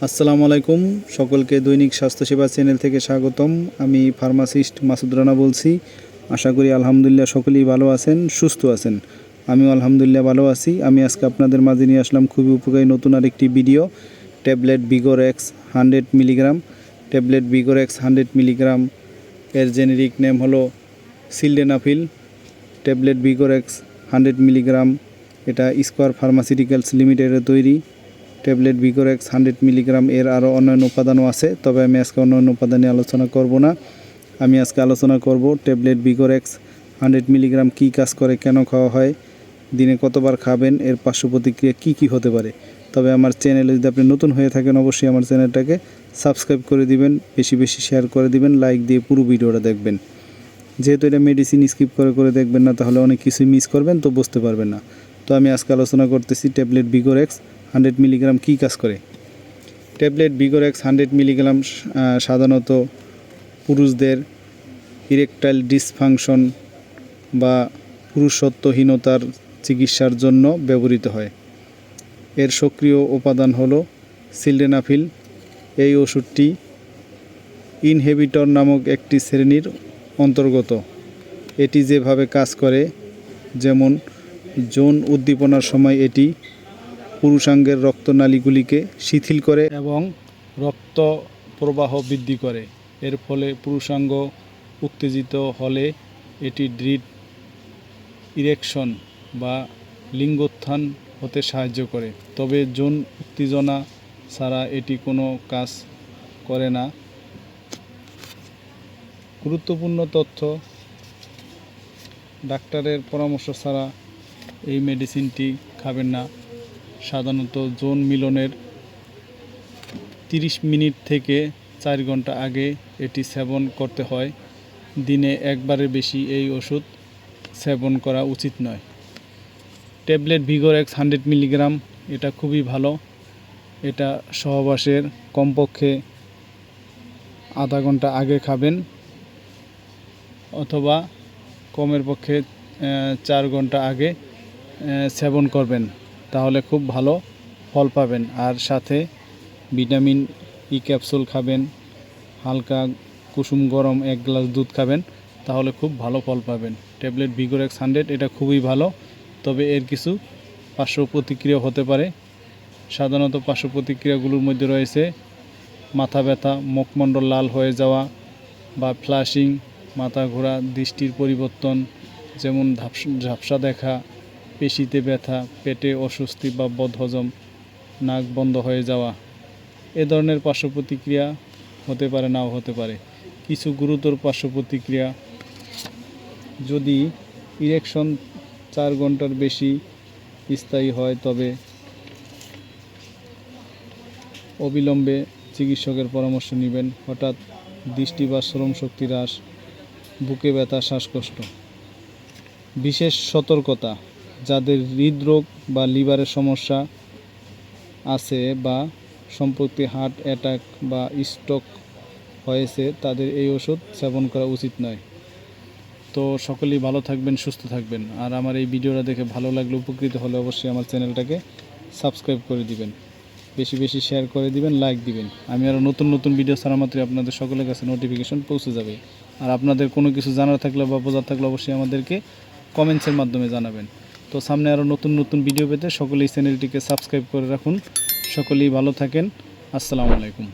আসসালামু আলাইকুম, সকলকে দৈনিক স্বাস্থ্যসেবা চ্যানেল থেকে স্বাগতম। আমি ফার্মাসিস্ট মাসুদ রানা বলছি। আশা করি আলহামদুলিল্লাহ সকলেই ভালো আছেন, সুস্থ আছেন। আমিও আলহামদুলিল্লাহ ভালো আছি। আমি আজকে আপনাদের মাঝে নিয়ে আসলাম খুবই উপকারী নতুন আরেকটি video. Tablet Vigorex 100 milligram. Tablet Vigorex 100 milligram এর জেনেরিক নেম হলো সিলডেনাফিল। ট্যাবলেট ভিগোরেক্স 100 মিলিগ্রাম এটা স্কোয়ার ফার্মাসিউটিক্যালস লিমিটেডের তৈরি। ট্যাবলেট ভিগোরেক্স 100 মিলিগ্রাম এর আরও অন্যান্য উপাদানও আছে, তবে আমি আজকে অন্যান্য উপাদান নিয়ে আলোচনা করব না। আমি আজকে আলোচনা করব ট্যাবলেট ভিগোরেক্স 100 মিলিগ্রাম কী কাজ করে, কেন খাওয়া হয়, দিনে কতবার খাবেন, এর পার্শ্ব প্রতিক্রিয়া কী হতে পারে। তবে আমার চ্যানেলে যদি আপনি নতুন হয়ে থাকেন অবশ্যই আমার চ্যানেলটাকে সাবস্ক্রাইব করে দিবেন, বেশি বেশি শেয়ার করে দিবেন, লাইক দিয়ে পুরো ভিডিওটা দেখবেন। যেহেতু এটা মেডিসিন স্কিপ করে দেখবেন না, তাহলে অনেক কিছুই মিস করবেন, তো বুঝতে পারবেন না। তো আমি আজকে আলোচনা করতেছি ট্যাবলেট ভিগোরেক্স 100 মিলিগ্রাম কী কাজ করে। ট্যাবলেট ভিগোরেক্স 100 মিলিগ্রাম সাধারণত পুরুষদের ইরেকটাইল ডিসফাংশন বা পুরুষত্বহীনতার চিকিৎসার জন্য ব্যবহৃত হয়। এর সক্রিয় উপাদান হলো সিলডেনাফিল। এই ওষুধটি ইনহিবিটর নামক একটি শ্রেণীর অন্তর্গত। এটি যেভাবে কাজ করে, যেমন যৌন উদ্দীপনার সময় এটি পুরুষাঙ্গের রক্তনালীগুলিকে শিথিল করে এবং রক্ত প্রবাহ বৃদ্ধি করে। এর ফলে পুরুষাঙ্গ উত্তেজিত হলে এটি ড্রিট ইরেকশন বা লিঙ্গোত্থান হতে সাহায্য করে। তবে যৌন উত্তেজনা ছাড়া এটি কোনো কাজ করে না। গুরুত্বপূর্ণ তথ্য: ডাক্তারের পরামর্শ ছাড়া এই মেডিসিনটি খাবেন না। সাধারণত যৌন মিলনের 30 মিনিট থেকে 4 ঘন্টা আগে এটি সেবন করতে হয়। দিনে একবারের বেশি এই ওষুধ সেবন করা উচিত নয়। ট্যাবলেট ভিগোরেক্স 100 মিলিগ্রাম এটা খুবই ভালো। এটা সহবাসের কমপক্ষে আধা ঘন্টা আগে খাবেন, অথবা কমের পক্ষে 4 ঘন্টা আগে সেবন করবেন, তাহলে খুব ভালো ফল পাবেন। আর সাথে ভিটামিন ই ক্যাপসুল খাবেন, হালকা কুসুম গরম 1 গ্লাস দুধ খাবেন, তাহলে খুব ভালো ফল পাবেন। ট্যাবলেট ভিগোরেক্স 100 এটা খুবই ভালো, তবে এর কিছু পার্শ্ব প্রতিক্রিয়া হতে পারে। সাধারণত পার্শ্ব প্রতিক্রিয়াগুলোর মধ্যে রয়েছে মাথা ব্যথা, মুখমণ্ডল লাল হয়ে যাওয়া বা ফ্লাশিং, মাথা ঘোরা, দৃষ্টির পরিবর্তন যেমন ঝাপসা দেখা, পেশিতে ব্যথা, পেটে অস্বস্তি বা বদহজম, নাক বন্ধ হয়ে যাওয়া। এ ধরনের পার্শ্ব প্রতিক্রিয়া হতে পারে, নাও হতে পারে। কিছু গুরুতর পার্শ্ব প্রতিক্রিয়া: যদি ইরেকশন 4 ঘন্টার বেশি স্থায়ী হয়, তবে অবিলম্বে চিকিৎসকের পরামর্শ নেবেন। হঠাৎ দৃষ্টি বা শ্রমশক্তি হ্রাস, বুকে ব্যথা, শ্বাসকষ্ট। বিশেষ সতর্কতা: যাদের হৃদরোগ বা লিভারের সমস্যা আছে বা সম্প্রতি হার্ট অ্যাটাক বা স্ট্রোক হয়েছে, তাদের এই ওষুধ সেবন করা উচিত নয়। তো সকলেই ভালো থাকবেন, সুস্থ থাকবেন। আর আমার এই ভিডিওটা দেখে ভালো লাগলে, উপকৃত হলে অবশ্যই আমার চ্যানেলটাকে সাবস্ক্রাইব করে দিবেন, বেশি বেশি শেয়ার করে দিবেন, লাইক দিবেন। আমি আরও নতুন ভিডিও ছাড়া মাত্রই আপনাদের সকলের কাছে নোটিফিকেশন পৌঁছে যাবে। আর আপনাদের কোনো কিছু জানার থাকলে বা বোঝার থাকলে অবশ্যই আমাদেরকে কমেন্টসের মাধ্যমে জানাবেন। তো সামনে আরও নতুন ভিডিও পেতে সকলেই চ্যানেলটিকে সাবস্ক্রাইব করে রাখুন। সকলেই ভালো থাকেন। আসসালামু আলাইকুম।